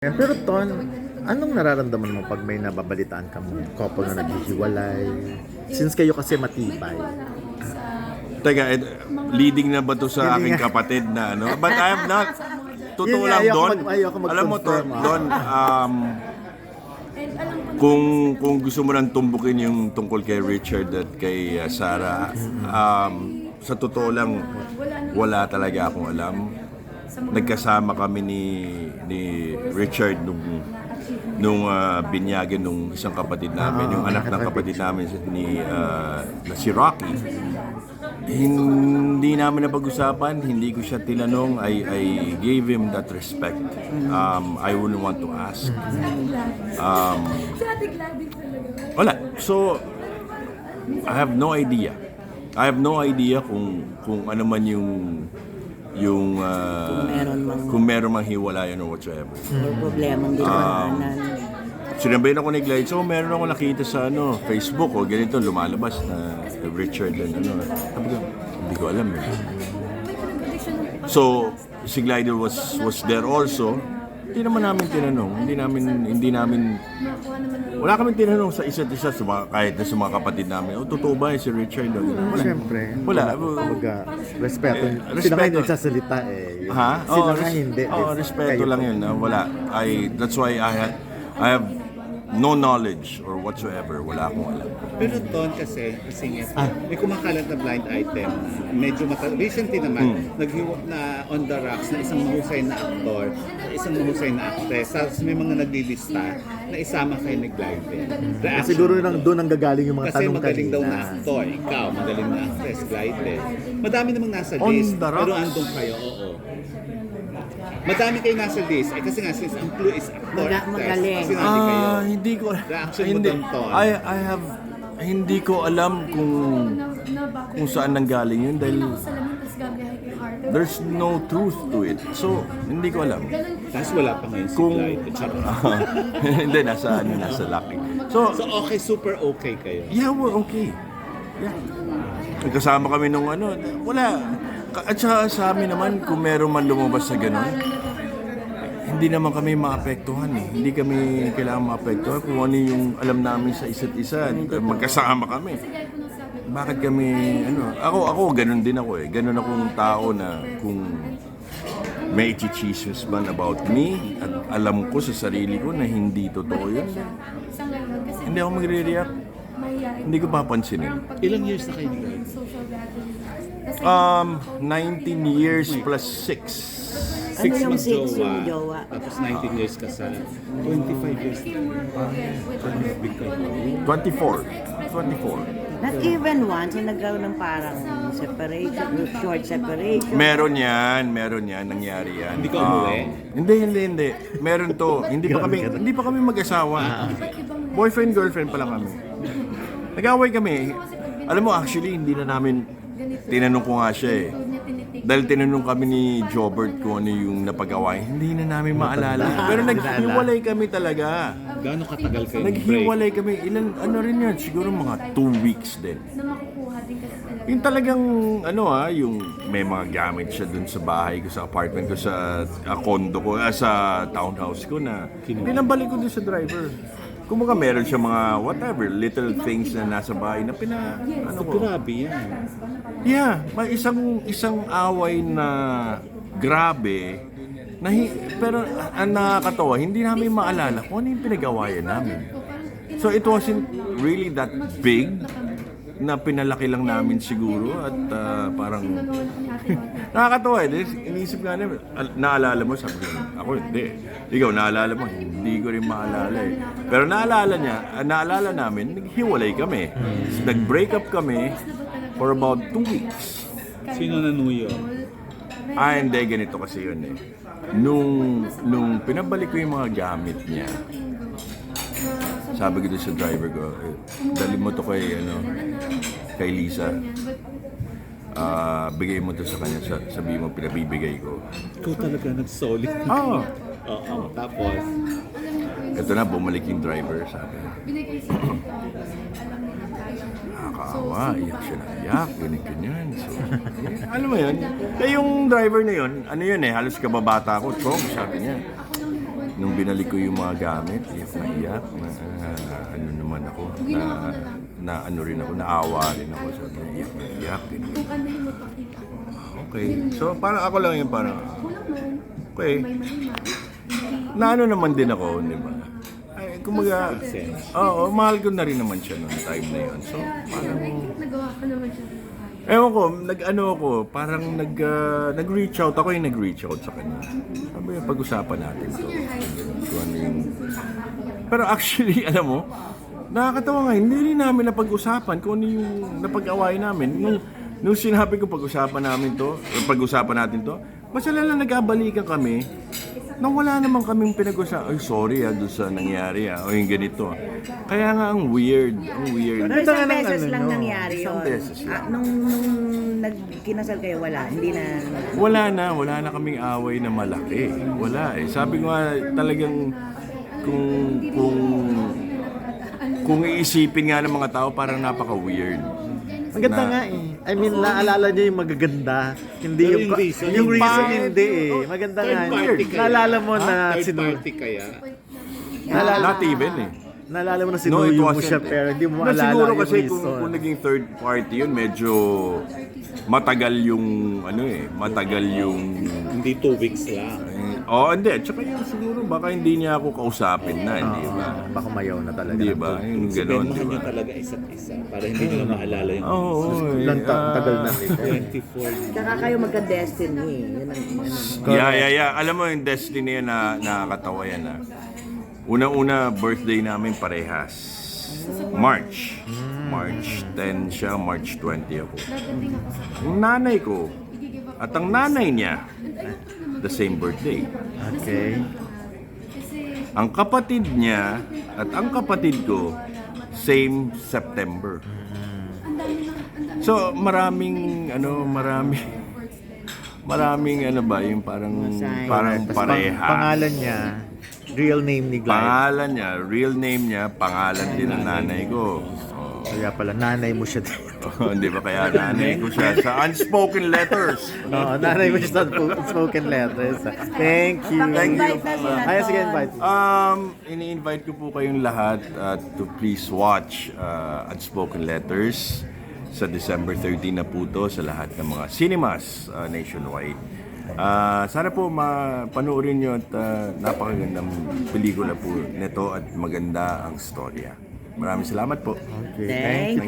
Pero Ton, anong nararamdaman mo pag may nababalitaan kang couple na naghihiwalay? Since kayo kasi matibay. Teka, leading na ba to sa Hindi aking nga. kapatid na ano? But I have not. Totoo Yun nga, lang, ayoko Don. ayoko Alam mo to, mag-confirm, Don, kung gusto mo nang tumbukin yung tungkol kay Richard at kay Sarah, sa totoo lang, wala talaga akong alam. Nagkasama kami ni Richard nung binyagan nung isang kapatid namin, yung anak ng kapatid namin na si Rocky. Hindi namin napag-usapan, hindi ko siya tinanong. I gave him that respect. I wouldn't want to ask. Wala. So, I have no idea. I have no idea kung ano man kung meron mang hiwalayan or whatsoever. May problemang dinaanan. Sinabihan ako ni Glide, so meron ako nakita sa Facebook o ganito, lumalabas na Richard and Sabi ko, hindi ko alam eh. So, si Glider was there also. Hindi naman namin tinanong, hindi namin wala kaming tinanong sa isa't isa kahit na sa mga kapatid namin. O totoo ba si Richard? Wala. Siyempre. Wala. Respeto. Sila Respeto. kayo nagsasalita eh. Ha? Sila nga hindi. Respeto Kayo lang po. yun. Wala. That's why I have no knowledge or whatsoever. Wala akong alam. Pero Ton kasi nga, may kumakalat na blind item. Medyo recently naman, na on the rocks na isang mahusay na aktor, isang mahusay na actress. Tapos may mga naglilista na isama kayo ni Gliden. Siguro doon ang gagaling yung mga Kasi tanong magaling daw na kanina. actor, ikaw, magaling na actress, Gliden. Madami namang nasa On list, the rocks? pero andun kayo, oo. Madami kayo nasa list. Kasi nga, since ang clue is actor, Magaling. sinali kayo. Hindi ko Reaction mo hindi doon, Ton. hindi ko alam kung saan nanggaling yun dahil there's no truth to it. So, hindi ko alam. Tapos wala pa ngayon si Kung Gliden. Charot. hindi nasa lucky. So, So okay, super okay kayo. yeah, we're okay. Yeah. Nagkasama kami nung wala. At saka sa amin naman, kung meron man lumabas sa ganun, hindi naman kami maapektuhan eh. Hindi kami kailangan maapektuhan kung ano yung alam namin sa isa't isa. Magkasama kami. Bakit kami, ako, ganun din ako eh. Ganun akong tao na kung may ichichismis man about me at alam ko sa sarili ko na hindi totoo yun, hindi ako magre-react. Hindi ko papansinin. Ilang years na kayo ni Glide? 19 years plus 6. Ano yung months six yung jowa? Tapos 19 years ka sa 25 years na. Big kayo. 24. Not even once, yung nagkaroon ng parang separation, short separation. Meron yan, nangyari yan. Hindi ka umuwi? Hindi. Meron to. Hindi pa kami mag-asawa. Boyfriend, girlfriend pa lang kami. Nag-away kami. Alam mo, actually, hindi na namin, tinanong ko nga siya eh. Dahil tinanong kami ni Jobert kung ano yung napag-away, hindi na namin maalala. Pero naghiwalay kami talaga. Gaano katagal kayo Naghiwalay kami. Rin yan, siguro mga 2 weeks din. Yung talagang, yung may mga gamit siya dun sa bahay ko, sa apartment ko, sa condo ko, sa townhouse ko na pinabalik ko dun sa driver. Kumbaga meron siya mga whatever, little things na nasa bahay na ko. Grabe yan. Yeah, may isang away na grabe pero ang nakakatawa, hindi namin maalala kung ano yung pinag-awayan namin. So it wasn't really that big na pinalaki lang namin siguro at parang nakakatawa eh. Iniisip nga namin, naalala mo? Sabi ko, ako hindi. Ikaw, naalala mo? Hindi ko rin maalala eh. Pero naalala namin, naghiwalay kami. Nag-break up kami for about 2 weeks. Sino nanuyo? Hindi, ganito kasi yun eh. Nung pinabalik ko yung mga gamit niya, sabi ko doon sa driver ko, dali mo to kay Lisa. Bigay mo to sa kanya, sabi mo pinabibigay ko. Ikaw talaga nag-solid. Oo. Oo. Tapos, Ito na, bumalik yung driver, sabi. Nakakaawa, iyak siya ng iyak, ganyan. So, alam mo yun? Kaya yung driver na yun, halos kababata ko, Chong, sabi niya. nung binalik ko yung mga gamit, iyak na iyak, ano naman ako, na ano rin ako, naawa rin ako, sabi niya, iyak na iyak. Okay, so parang ako lang yung parang, okay, na ano naman din ako, di ba? Ay, kumaga, oo, mahal ko na rin naman siya noong time na yun. So, parang, ewan ko, nag-ano ako, parang nag-reach out, ako yung nag-reach out sa kanya. Sabi niya, pag-usapan natin to. Kung ano yung... Pero actually, alam mo, nakakatawa nga, hindi rin namin napag-usapan kung ano yung napag-away namin. Nung sinabi ko pag-usapan namin to, pag-usapan natin to, basta lang nag-abalikan kami, nang wala naman kaming pinag-usapan. Ay, sorry doon sa nangyari o yung ganito. Kaya nga, ang weird. Pero isang beses lang nangyari yun. Isang beses lang. Nung nagkinasal kayo, wala. Hindi na. Wala na kaming away na malaki. Wala eh. Sabi ko nga talagang kung iisipin nga ng mga tao, parang napaka-weird. Maganda nga eh. I mean, naalala niyo yung magaganda. Hindi Pero yung, yung reason, yung yung reason reason. hindi eh. Maganda nga. Third party kaya. Naalala mo na Third party kaya. Not even eh. Naalala mo na No, it sinuyo mo wasn't. siya pero hindi mo No, maalala siguro yung kasi reason. kung naging third party yun, medyo matagal yung matagal yung Hindi 2 weeks lang. hindi. Tsaka yun siguro baka hindi niya ako kausapin na, hindi ba? Baka mayaw na talaga. Hindi ba? Yung Sabihin, gano'n, mahal di ba? niyo talaga isa't isa para hindi nila maalala yung Oo, Ilang tagal na rin. 24. Tsaka kayo magka-destiny. Yun ang Yeah. Alam mo yung destiny yan na nakakatawa yan na. Unang-una, birthday namin parehas. March 10 siya, March 20 ako. Yung nanay ko at ang nanay niya, the same birthday. Okay. Ang kapatid niya at ang kapatid ko, same September. So, maraming ano ba, yung parang Tas pareha. pangalan niya, real name ni Glenn. Pangalan niya, real name niya, pangalan din ng nanay ko. Kaya pala, nanay mo siya din. Di ba kaya nanay ko siya sa unspoken letters. Oo, nanay mo siya sa spoken letters. Thank you. Pag-invite na sila. Ay, sige, invite. Ini-invite ko po kayong lahat to please watch Unspoken Letters sa December 13 na po to sa lahat ng mga cinemas nationwide. Sana po mapanoorin nyo at napakagandang pelikula po nito at maganda ang storya. Maraming salamat po. Okay, Thank you.